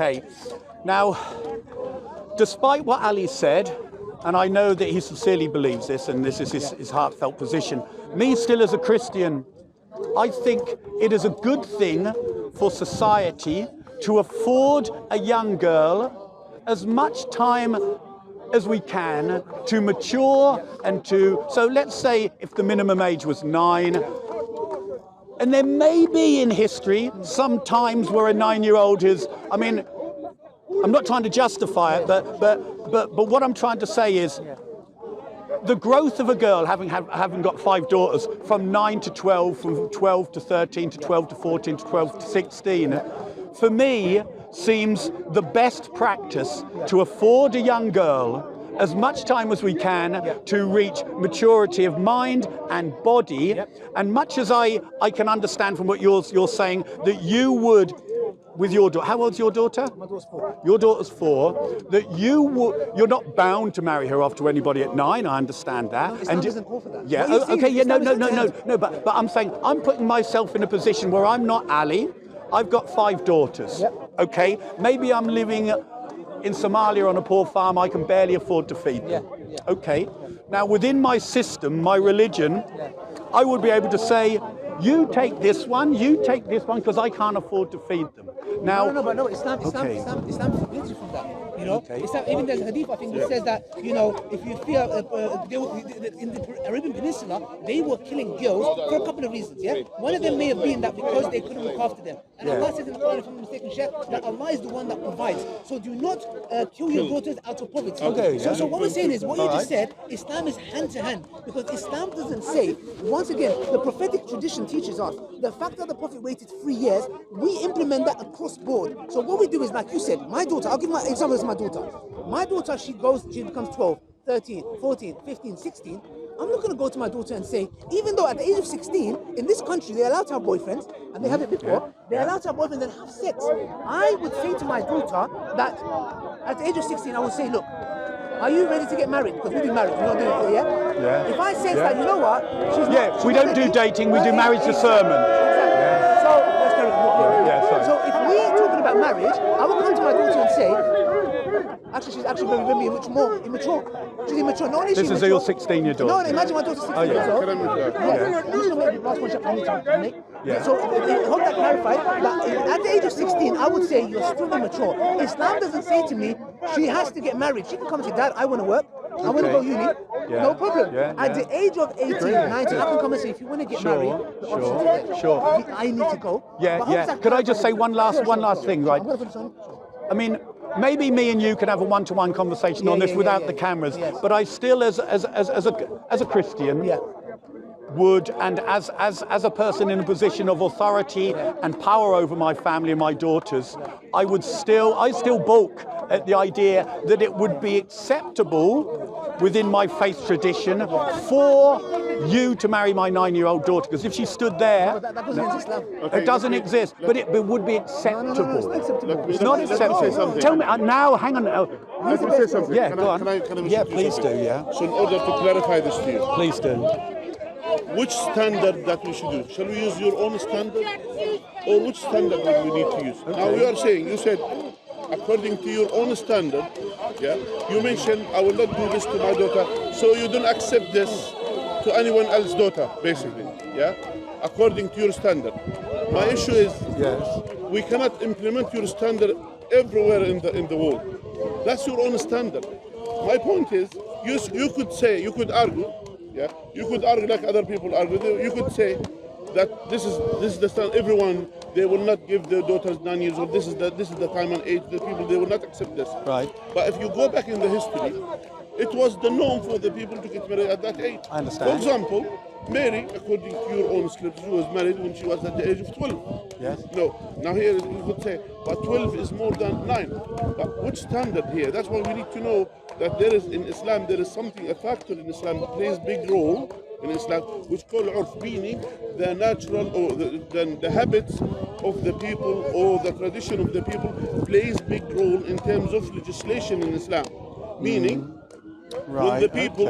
Okay, now, despite what Ali said, and I know that he sincerely believes this, and this is his heartfelt position, me still as a Christian, I think it is a good thing for society to afford a young girl as much time as we can to mature and to, so let's say if the minimum age was 9, and there may be in history some times where a 9-year-old is, I mean, I'm not trying to justify it, but what I'm trying to say is the growth of a girl, having got 5 daughters, from 9 to 12, from 12 to 13, to 12 to 14, to 12 to 16, for me seems the best practice to afford a young girl as much time as we can to reach maturity of mind and body. And much as I can understand from what you're saying that you would, with your daughter, how old's your daughter? My daughter's 4. Your daughter's 4. That you're not bound to marry her off to anybody at 9. I understand that. No, Islam doesn't call for that. Yeah. Okay. Yeah. No. But I'm saying I'm putting myself in a position where I'm not Ali. I've got 5 daughters. Okay. Maybe I'm living in Somalia on a poor farm. I can barely afford to feed them. Okay. Now within my system, my religion, I would be able to say, you take this one, because I can't afford to feed them. Now, No, Islam forbids you from that. You know, Islam, even there's a hadith, I think, that says that, you know, if you fear, in the Arabian Peninsula, they were killing girls for a couple of reasons, One of them may have been that because they couldn't look after them. And Allah says in the Quran, if I'm not mistaken, Sheikh, that Allah is the one that provides. So do not kill your daughters out of poverty. So what we're saying is, what you just said, Islam is hand to hand. Because Islam doesn't say, once again, the prophetic tradition teaches us, the fact that the Prophet waited 3 years, we implement that across board. So what we do is, like you said, my daughter, I'll give my example as my daughter. My daughter, she becomes 12, 13, 14, 15, 16. I'm not going to go to my daughter and say, even though at the age of 16, in this country, they're allowed to have boyfriends, and they have it before, they're allowed to have boyfriends and have sex. I would say to my daughter that at the age of 16, I would say, look, are you ready to get married? Because we do marriage, we don't do it, If I say that, you know what? We don't do dating, we do marriage to sermon. Exactly. So, let's carry on. So if we're talking about marriage, I would come to my daughter and say, actually, she's actually very immature. She's immature. Not only this is your 16-year daughter. No, imagine my daughter's 16 years old. I'm just going to make the last one I need to make. So I hope that clarifies that at the age of 16, I would say you're still immature. Islam doesn't say to me, she has to get married. She can come and say, Dad, I want to work. I want to go uni. No problem. At the age of 18, 19, I can come and say, if you want to get married, the option's there. I need to go. Could I just say one last thing, right? I mean, maybe me and you can have a one-to-one conversation on this without the cameras, but I still, as a Christian, would, and as a person in a position of authority and power over my family and my daughters, I still balk at the idea that it would be acceptable within my faith tradition for you to marry my 9-year-old daughter, because if she stood there, that doesn't exist, it doesn't exist, but it would be acceptable. No, it's not acceptable. It's not acceptable. Tell me now. Hang on. I can say something. Yeah, go on. Can I Yeah, please do. Yeah, So in order to clarify this to you, please do. which standard that we should use? Shall we use your own standard, or which standard would we need to use? Now you are saying, you said, according to your own standard, you mentioned, I will not do this to my daughter, so you don't accept this to anyone else's daughter, basically, according to your standard. My issue is, we cannot implement your standard everywhere in the world. That's your own standard. My point is, you could argue, you could argue like other people argue. You could say that this is the standard. Everyone, they will not give their daughters 9 years old. This is the time and age. The people, they will not accept this. Right. But if you go back in the history, it was the norm for the people to get married at that age. I understand. For example, Mary, according to your own scripture, was married when she was at the age of 12. Yes. No. Now here you could say, but 12 is more than 9. But which standard here? That's why we need to know that there is in Islam, there is something, a factor in Islam that plays big role in Islam, which called urf, meaning the natural or the habits of the people or the tradition of the people plays big role in terms of legislation in Islam. Meaning, when the people,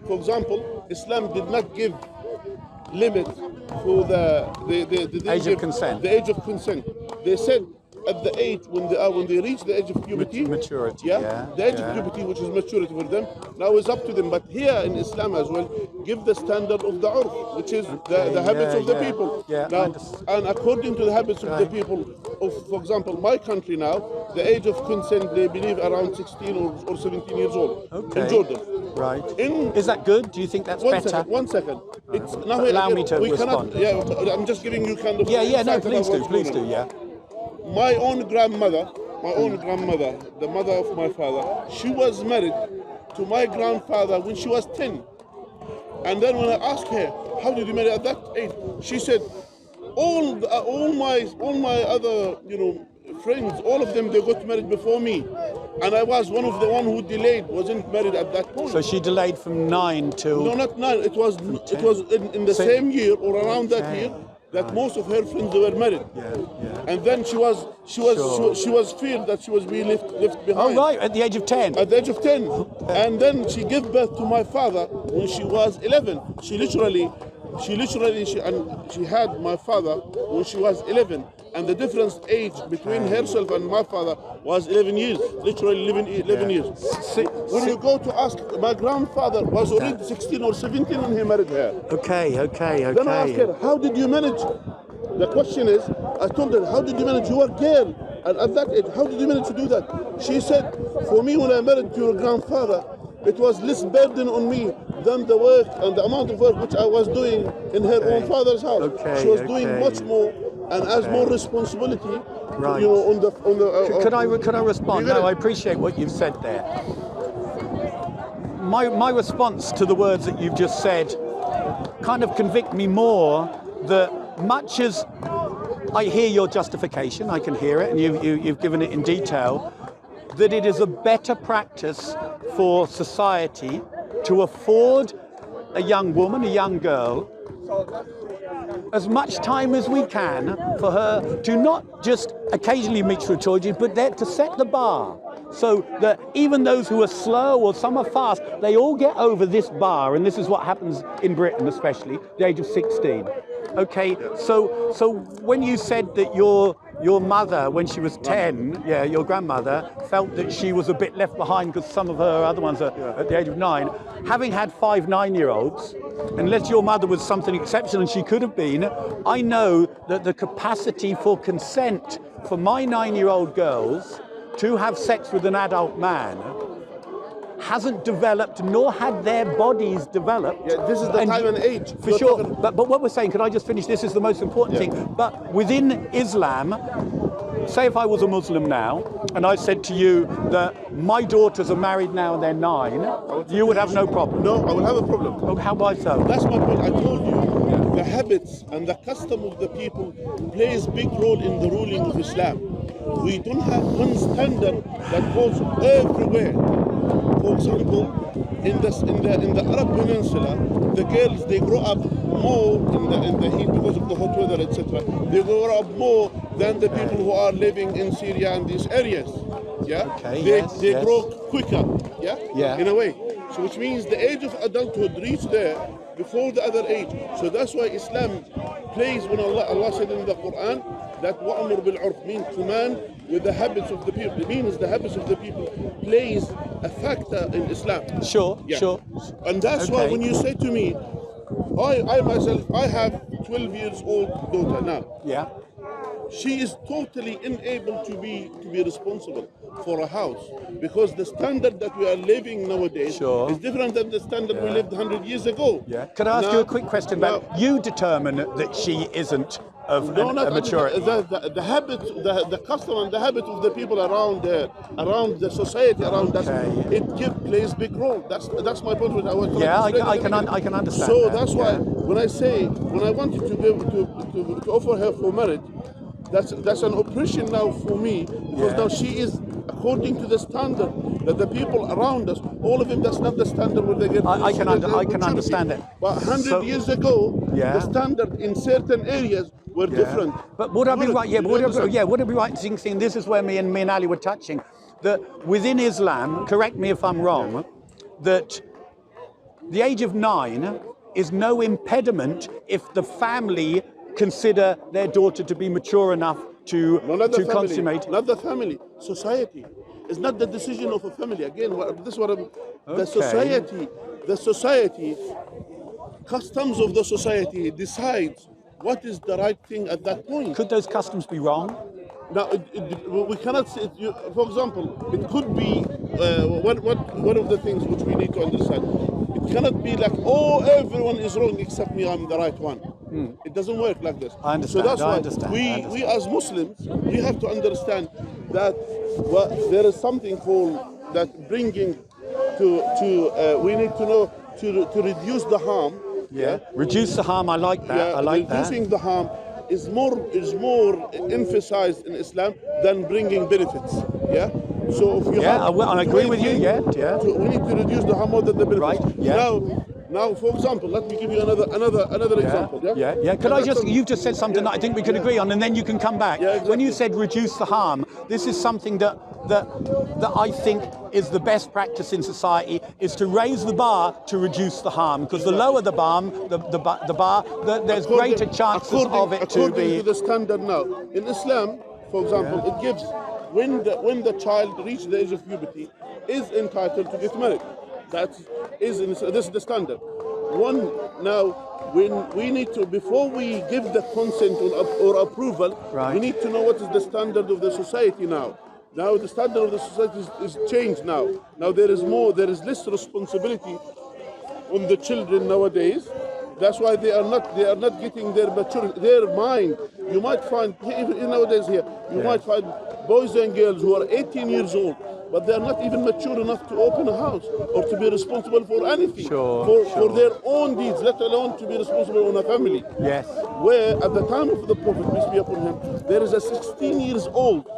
for example, Islam did not give limit for the age of consent. The age of consent. They said at the age when they reach the age of puberty. Maturity, Yeah, yeah, the age yeah. of puberty, which is maturity for them. Now it's up to them. But here in Islam as well, give the standard of the urf, which is the habits yeah, of the yeah. people. Yeah, I Now, understand. and according to the habits of the people, for example, my country now, the age of consent, they believe around 16 or 17 years old Okay. in Jordan. Right. In Is that good? Do you think that's one better? second, one second. It's now Allow me to we respond. cannot. Yeah, I'm just giving you kind of. Yeah, yeah, no, insight about please do, what's please going do, on. yeah. My own grandmother, the mother of my father, she was married to my grandfather when she was 10. And then when I asked her, how did you marry at that age? She said, all my other, friends, all of them, they got married before me. And I was one of the one who delayed, wasn't married at that point. So she delayed from 9 till... No, not 9. It was in the So- same year or around that Okay. year that most of her friends were married. Yeah. And then she was feared that she was being left Oh, behind. right, at the age of 10. At the age of 10. And then she gave birth to my father when she was 11. She had my father when she was 11. And the difference age between herself and my father was 11 years. Literally 11 years. When you go to ask, my grandfather was already 16 or 17 when he married her. Okay. Then I asked her, how did you manage? The question is, I told her, how did you manage? You were a girl. And at that age, how did you manage to do that? She said, for me, when I married to your grandfather, it was less burden on me than the work and the amount of work which I was doing in her own father's house. Okay, She was doing okay. much more and has more responsibility. Right. On the. Could I respond? You get No, it? I appreciate what you've said there. My response to the words that you've just said kind of convict me more that much as I hear your justification, I can hear it, and you've given it in detail, that it is a better practice for society to afford a young woman, a young girl, as much time as we can for her to not just occasionally meet her children, but to set the bar so that even those who are slow or some are fast, they all get over this bar, and this is what happens in Britain especially, the age of 16. Okay, so when you said that your mother, when she was 10, your grandmother, felt that she was a bit left behind because some of her other ones are at the age of 9, having had 5 9-year-olds, unless your mother was something exceptional, and she could have been, I know that the capacity for consent for my 9-year-old girls to have sex with an adult man hasn't developed, nor had their bodies developed. Yeah, this is the time and age. For You're sure. talking- But what we're saying, can I just finish? This is the most important thing. But within Islam, say if I was a Muslim now, and I said to you that my daughters are married now and they're 9, you would have no problem. No, I will have a problem. Oh, how why so? That's my point. I told you, the habits and the custom of the people plays big role in the ruling of Islam. We don't have one standard that goes everywhere. For example, in the Arab Peninsula, the girls, they grow up more in the heat because of the hot weather, etc. They grow up more than the people who are living in Syria and these areas. Yeah, Okay, they yes. grow quicker. Yeah. In a way. So which means the age of adulthood reach there before the other age. So that's why Islam plays when Allah said in the Quran that wa'amur bil urf means command with the habits of the people. It means the habits of the people plays a factor in Islam. Sure, Yeah. sure. And that's why Okay. when you say to me, I myself, I have 12 years old daughter now. Yeah. She is totally unable to be responsible for a house because the standard that we are living nowadays Sure. is different than the standard we lived 100 years ago. Yeah. Can I ask you a quick question about you determine that she isn't of a maturity? The habit, the custom and the habit of the people around the society around us, Okay. plays big role. That's my point. Which I was Yeah, trying to I explain. can understand So that, that's why yeah. when I wanted to offer her for marriage, that's an oppression now for me because now she is according to the standard that the people around us, all of them, that's not the standard where they get. I can maturity. understand it. But 100 So- years ago, Yeah. the standard in certain areas were different. But would I be right? Yeah, You but would understand? I be right in saying this is where me and Ali were touching that within Islam, correct me if I'm wrong, that the age of 9 is no impediment if the family consider their daughter to be mature enough No, not the family. consummate. Not the family. Society. It's not the decision of a family. Again, this is what I'm. Okay. The society, customs of the society decides what is the right thing at that point. Could those customs be wrong? Now, we cannot say, for example, it could be, one of the things which we need to understand, it cannot be like, oh, everyone is wrong except me, I'm the right one. It doesn't work like this. I understand. So that's I why understand. we as Muslims, we have to understand that there is something called that bringing we need to know to reduce the harm. Yeah. Reduce the harm. I like that. Yeah, I like that. reducing the harm is more emphasized in Islam than bringing benefits. Yeah. So if you I agree with you. Yeah. we need to reduce the harm more than the benefits. Right, yeah. Now, for example, let me give you another example. Yeah. You've just said something that I think we can agree on, and then you can come back. Yeah, exactly. When you said reduce the harm, this is something that I think is the best practice in society, is to raise the bar to reduce the harm, because the lower the bar, there's greater chances of it to according be. to the standard now. In Islam, for example, it gives when the child reaches the age of puberty, is entitled to get married. This is the standard. When we need to, before we give the consent or approval, Right. we need to know what is the standard of the society now. Now the standard of the society is changed now. Now there is less responsibility on the children nowadays. That's why they are not getting their maturity, their mind. You might find even nowadays here, you might find boys and girls who are 18 years old, but they are not even mature enough to open a house or to be responsible for anything, for their own deeds, let alone to be responsible on a family. Yes. Where at the time of the Prophet, peace be upon him, there is a 16 years old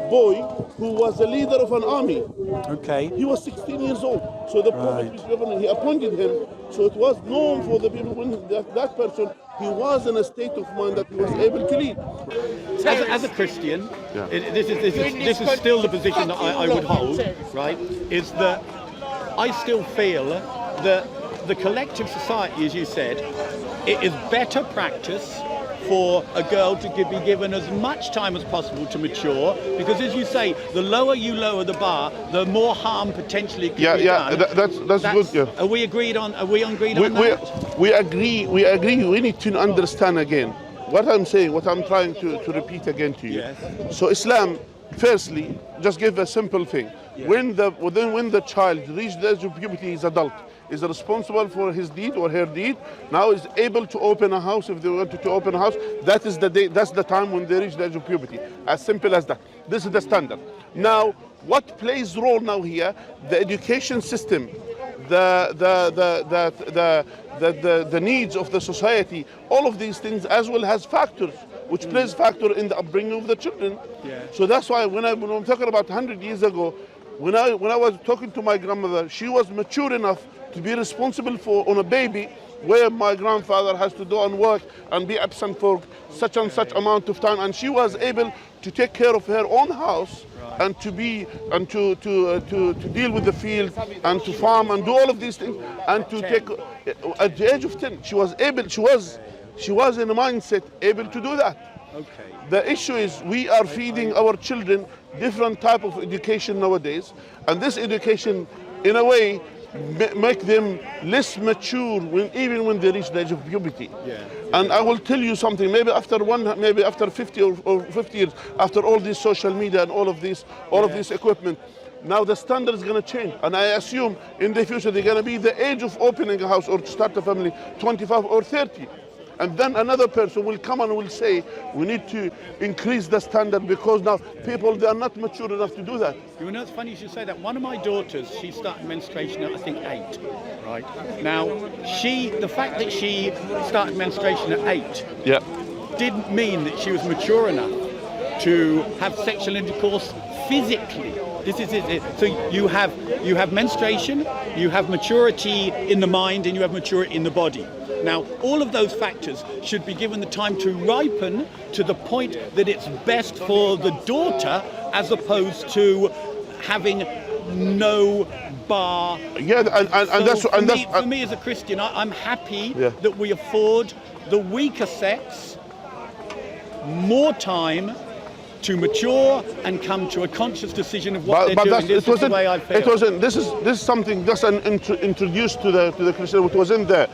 boy who was a leader of an army. Okay. He was 16 years old. So the Prophet, peace be upon him, he appointed him. So it was known for the people when that person, he was in a state of mind that he was able to lead. As a Christian, this is still the position that I would hold, right, is that I still feel that the collective society, as you said, it is better practice for a girl to be given as much time as possible to mature, because as you say, the lower you lower the bar, the more harm potentially can be done. That's good. Yeah. Are we agreed on that? We agree. We need to understand again what I'm saying, what I'm trying to repeat again to you. Yes. So Islam, firstly, just give a simple thing. Yeah. When the child reaches the age of puberty, he's adult, is responsible for his deed or her deed, now is able to open a house. If they wanted to open a house, that is the day, that's the time when they reach the age of puberty. As simple as that. This is the standard. Now, what plays role now here? The education system, the needs of the society, all of these things as well has factors which plays factor in the upbringing of the children. Yeah. So that's why when I'm talking about 100 years ago, when I was talking to my grandmother, she was mature enough to be responsible on a baby, where my grandfather has to go and work and be absent for such and such amount of time, and she was able to take care of her own house and to deal with the field and to farm and do all of these things, and to take at the age of 10 she was in a mindset able to do that. Okay. The issue is we are feeding our children different type of education nowadays, and this education in a way make them less mature even when they reach the age of puberty. Yeah. And I will tell you something, maybe after 50 or 50 years, after all this social media and all of this equipment, now the standard is going to change. And I assume in the future they're going to be the age of opening a house or to start a family 25 or 30. And then another person will come and will say, we need to increase the standard because now people, they are not mature enough to do that. You know, it's funny you should say that. One of my daughters, she started menstruation at, I think, 8, right? Now, the fact that she started menstruation at 8 didn't mean that she was mature enough to have sexual intercourse physically. This is it. So you have menstruation, you have maturity in the mind, and you have maturity in the body. Now, all of those factors should be given the time to ripen to the point that it's best for the daughter, as opposed to having no bar. Yeah, For me as a Christian, I'm happy that we afford the weaker sex more time to mature and come to a conscious decision of what But they're doing. that's, This is the way I feel. it wasn't. This is something just introduced to the Christian. It wasn't there.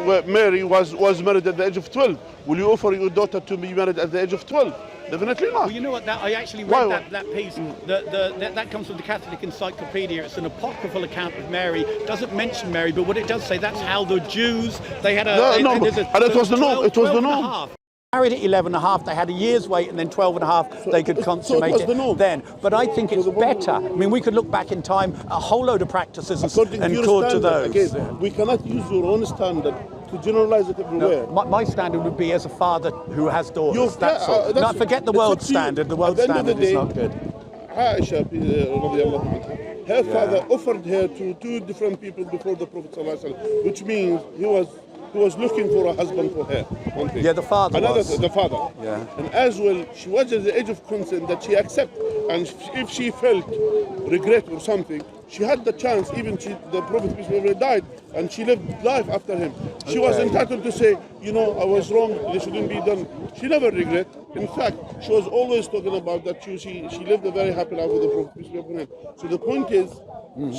Where Mary was married at the age of 12. Will you offer your daughter to be married at the age of 12? Definitely not. Well, you know what? I actually read that piece. That comes from the Catholic Encyclopedia. It's an apocryphal account of Mary. It doesn't mention Mary, but what it does say, that's how the Jews, they had a... and it was the norm. It was the norm. Married at 11 and a half, they had a year's wait, and then 12 and a half, they could consummate the norm. then. But I think it's better. I mean, we could look back in time, a whole load of practices and accord to those. Again, we cannot use your own standard to generalize it everywhere. No, my standard would be as a father who has daughters. That's all. That's, Not forget the world standard. The world standard is not good. Aisha, her father offered her to two different people before the Prophet ﷺ, which means he was looking for a husband for her. One thing. Yeah, the father was. The father. Yeah. And as well, she was at the age of consent that she accepted. And if she felt regret or something, she had the chance, even the Prophet peace be upon him died, and she lived life after him. She was entitled to say, you know, I was wrong, this shouldn't be done. She never regret. In fact, she was always talking about that she lived a very happy life with the Prophet peace be upon him. So the point is,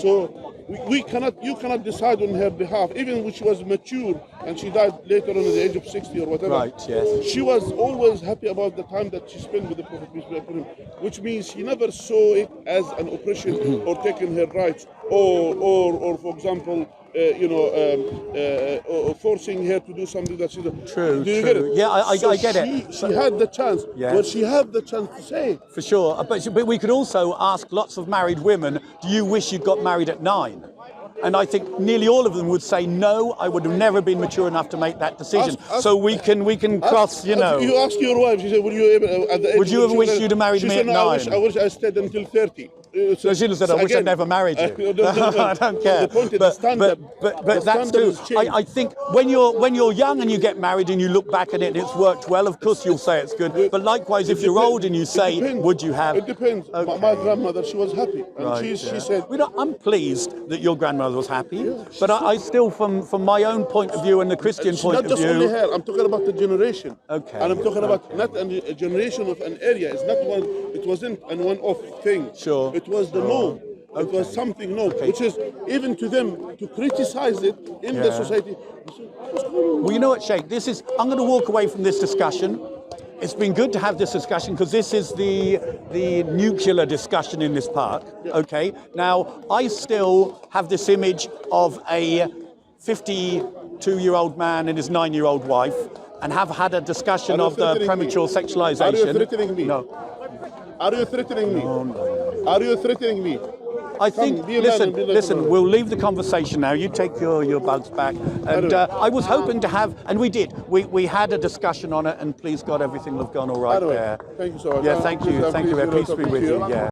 so you cannot decide on her behalf, even when she was mature and she died later on at the age of 60 or whatever. Right, yes. She was always happy about the time that she spent with the Prophet peace be upon him, which means she never saw it as an oppression or taking her rights or for example, or forcing her to do something that she doesn't. True, Do you get it? Yeah, I get it. She had the chance. Yes. Well, she had the chance to say. For sure. But we could also ask lots of married women, do you wish you'd got married at 9? And I think nearly all of them would say, no, I would have never been mature enough to make that decision. So we can cross, you know. You ask your wife, she said, would you ever, at the age Would you have wished you'd have married me at 9? I wish I stayed until 30. So she said, I wish I'd never married you. I don't care. The point is the standard. But that's true. I think when you're young and you get married and you look back at it and it's worked well, of course you'll say it's good. But likewise, if you're old and you say, would you have? It depends. Okay. My grandmother, she was happy. And Right, she said, I'm pleased that your grandmother was happy, but I still, from my own point of view and the Christian point not of just only view. her, I'm talking about the generation. Okay. And I'm talking about not a generation of an area. It's not one. It wasn't a one-off thing. Sure. It was the norm. It was something known, which is even to them to criticize it in the society. Well, you know what, Sheikh? I'm going to walk away from this discussion. It's been good to have this discussion because this is the nuclear discussion in this park. Yeah. Okay. Now, I still have this image of a 52-year-old man and his 9-year-old wife, and have had a discussion of the premature sexualization. Are you threatening me? No. Are you threatening me? No. Are you threatening me? I think, listen, we'll leave the conversation now. You take your bugs back. And I was hoping to have, and we did. We had a discussion on it, and please God, everything will have gone all right there. Thank you so much. Yeah, thank you. Thank you. Peace be with you. Yeah.